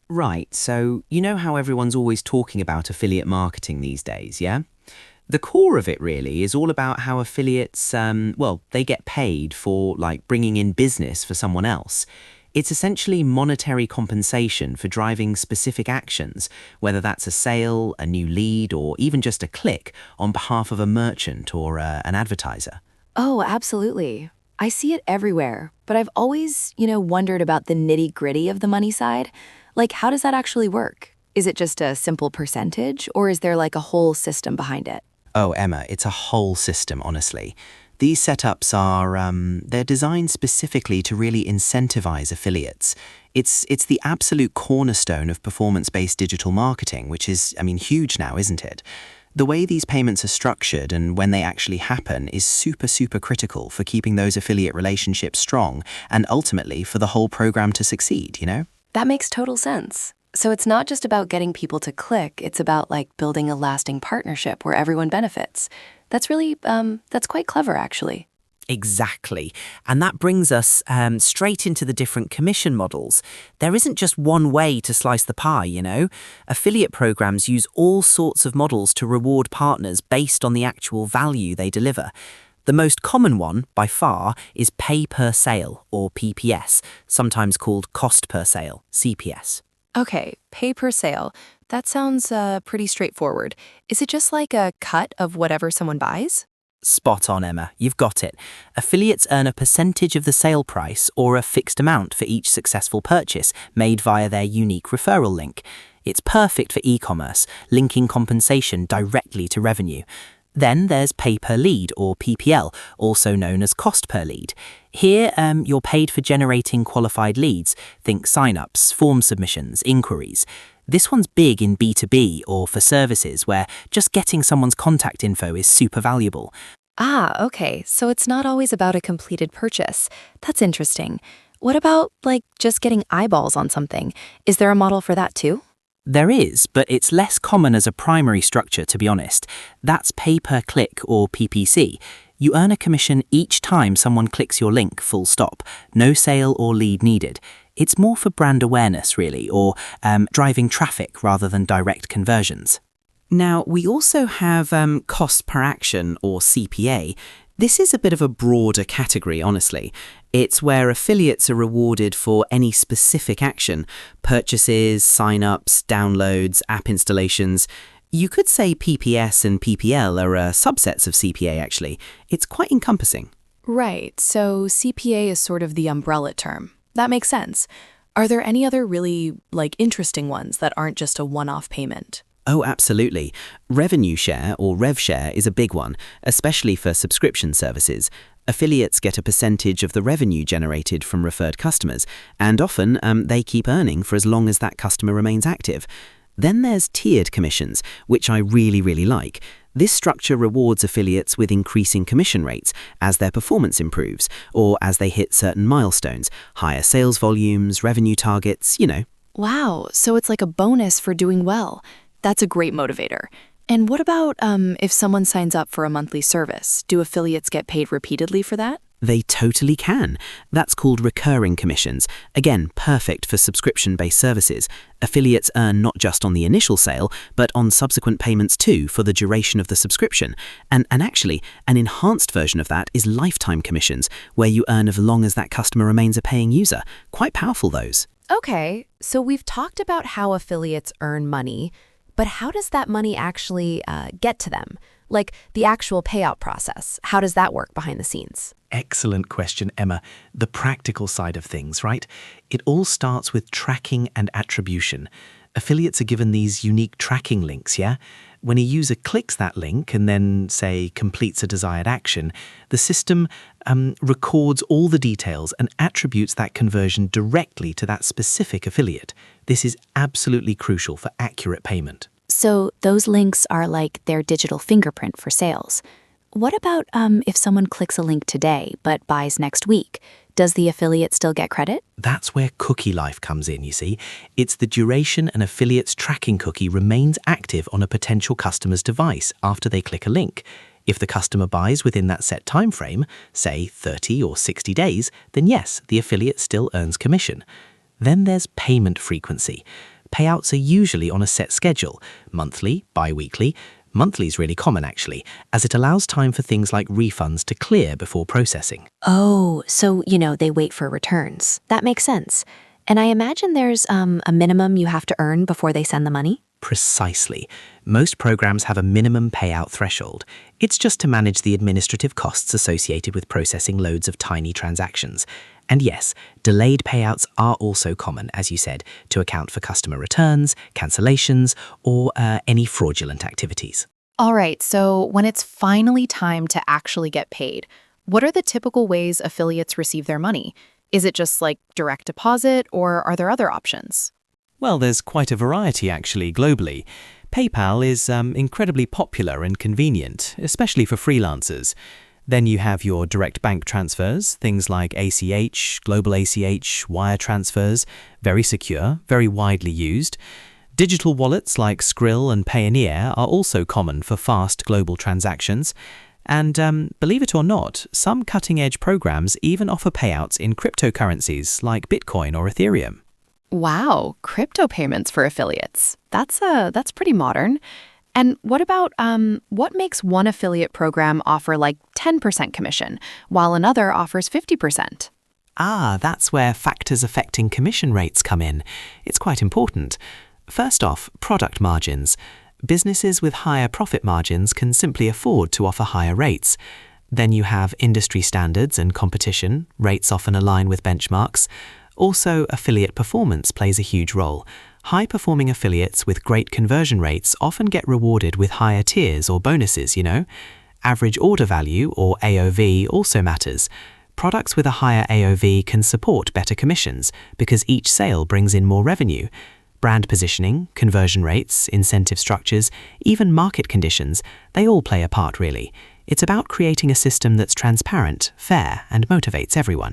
Right, so you know how everyone's always talking about affiliate marketing these days, yeah? The core of it really is all about how affiliates, they get paid for like bringing in business for someone else. It's essentially monetary compensation for driving specific actions, whether that's a sale, a new lead, or even just a click on behalf of a merchant or an advertiser. Oh, absolutely. I see it everywhere, but I've always, wondered about the nitty-gritty of the money side. Like, how does that actually work? Is it just a simple percentage, or is there like a whole system behind it? Oh, Emma, it's a whole system, honestly. These setups are, they're designed specifically to really incentivize affiliates. It's the absolute cornerstone of performance-based digital marketing, which is, huge now, isn't it? The way these payments are structured and when they actually happen is super, super critical for keeping those affiliate relationships strong and ultimately for the whole program to succeed, you know? That makes total sense. So it's not just about getting people to click, it's about like building a lasting partnership where everyone benefits. That's quite clever, actually. Exactly. And that brings us straight into the different commission models. There isn't just one way to slice the pie, you know? Affiliate programs use all sorts of models to reward partners based on the actual value they deliver. The most common one, by far, is pay per sale, or PPS, sometimes called cost per sale, CPS. Okay, pay per sale. That sounds pretty straightforward. Is it just like a cut of whatever someone buys? Spot on, Emma. You've got it. Affiliates earn a percentage of the sale price or a fixed amount for each successful purchase made via their unique referral link. It's perfect for e-commerce, linking compensation directly to revenue. Then there's pay per lead, or PPL, also known as cost per lead. Here, you're paid for generating qualified leads. Think sign-ups, form submissions, inquiries. This one's big in B2B or for services where just getting someone's contact info is super valuable. Ah, okay. So it's not always about a completed purchase. That's interesting. What about, like, just getting eyeballs on something? Is there a model for that too? There is, but it's less common as a primary structure, to be honest. That's pay per click, or PPC. You earn a commission each time someone clicks your link, full stop. No sale or lead needed. It's more for brand awareness, really, or driving traffic rather than direct conversions. Now, we also have cost per action, or CPA. This is a bit of a broader category, honestly. It's where affiliates are rewarded for any specific action: purchases, sign-ups, downloads, app installations. You could say PPS and PPL are subsets of CPA, actually. It's quite encompassing. Right, so CPA is sort of the umbrella term. That makes sense. Are there any other really, interesting ones that aren't just a one-off payment? Oh, absolutely. Revenue share, or rev share, is a big one, especially for subscription services. Affiliates get a percentage of the revenue generated from referred customers, and often they keep earning for as long as that customer remains active. Then there's tiered commissions, which I really, really like. This structure rewards affiliates with increasing commission rates as their performance improves, or as they hit certain milestones, higher sales volumes, revenue targets, you know. Wow, so it's like a bonus for doing well. That's a great motivator. And what about if someone signs up for a monthly service? Do affiliates get paid repeatedly for that? They totally can. That's called recurring commissions. Again, perfect for subscription-based services. Affiliates earn not just on the initial sale, but on subsequent payments too for the duration of the subscription. And actually, an enhanced version of that is lifetime commissions, where you earn as long as that customer remains a paying user. Quite powerful, those. Okay, so we've talked about how affiliates earn money, but how does that money actually get to them? Like the actual payout process, how does that work behind the scenes? Excellent question, Emma. The practical side of things, right? It all starts with tracking and attribution. Affiliates are given these unique tracking links, yeah? When a user clicks that link and then, say, completes a desired action, the system records all the details and attributes that conversion directly to that specific affiliate. This is absolutely crucial for accurate payment. So those links are like their digital fingerprint for sales. What about if someone clicks a link today but buys next week? Does the affiliate still get credit? That's where cookie life comes in, you see. It's the duration an affiliate's tracking cookie remains active on a potential customer's device after they click a link. If the customer buys within that set time frame, say 30 or 60 days, then yes, the affiliate still earns commission. Then there's payment frequency. Payouts are usually on a set schedule, monthly, bi-weekly. Monthly is really common actually, as it allows time for things like refunds to clear before processing. Oh, so, they wait for returns. That makes sense. And I imagine there's a minimum you have to earn before they send the money? Precisely. Most programs have a minimum payout threshold. It's just to manage the administrative costs associated with processing loads of tiny transactions. And yes, delayed payouts are also common, as you said, to account for customer returns, cancellations, or any fraudulent activities. All right, so when it's finally time to actually get paid, what are the typical ways affiliates receive their money? Is it just like direct deposit, or are there other options? Well, there's quite a variety actually globally. PayPal is incredibly popular and convenient, especially for freelancers. Then you have your direct bank transfers, things like ACH, Global ACH, wire transfers, very secure, very widely used. Digital wallets like Skrill and Payoneer are also common for fast global transactions. And believe it or not, some cutting-edge programs even offer payouts in cryptocurrencies like Bitcoin or Ethereum. Wow, crypto payments for affiliates. That's pretty modern. And what about what makes one affiliate program offer like 10% commission, while another offers 50%? That's where factors affecting commission rates come in. It's quite important. First off, product margins. Businesses with higher profit margins can simply afford to offer higher rates. Then you have industry standards and competition. Rates often align with benchmarks. Also, affiliate performance plays a huge role. High-performing affiliates with great conversion rates often get rewarded with higher tiers or bonuses, Average order value, or AOV, also matters. Products with a higher AOV can support better commissions because each sale brings in more revenue. Brand positioning, conversion rates, incentive structures, even market conditions, they all play a part really. It's about creating a system that's transparent, fair, and motivates everyone.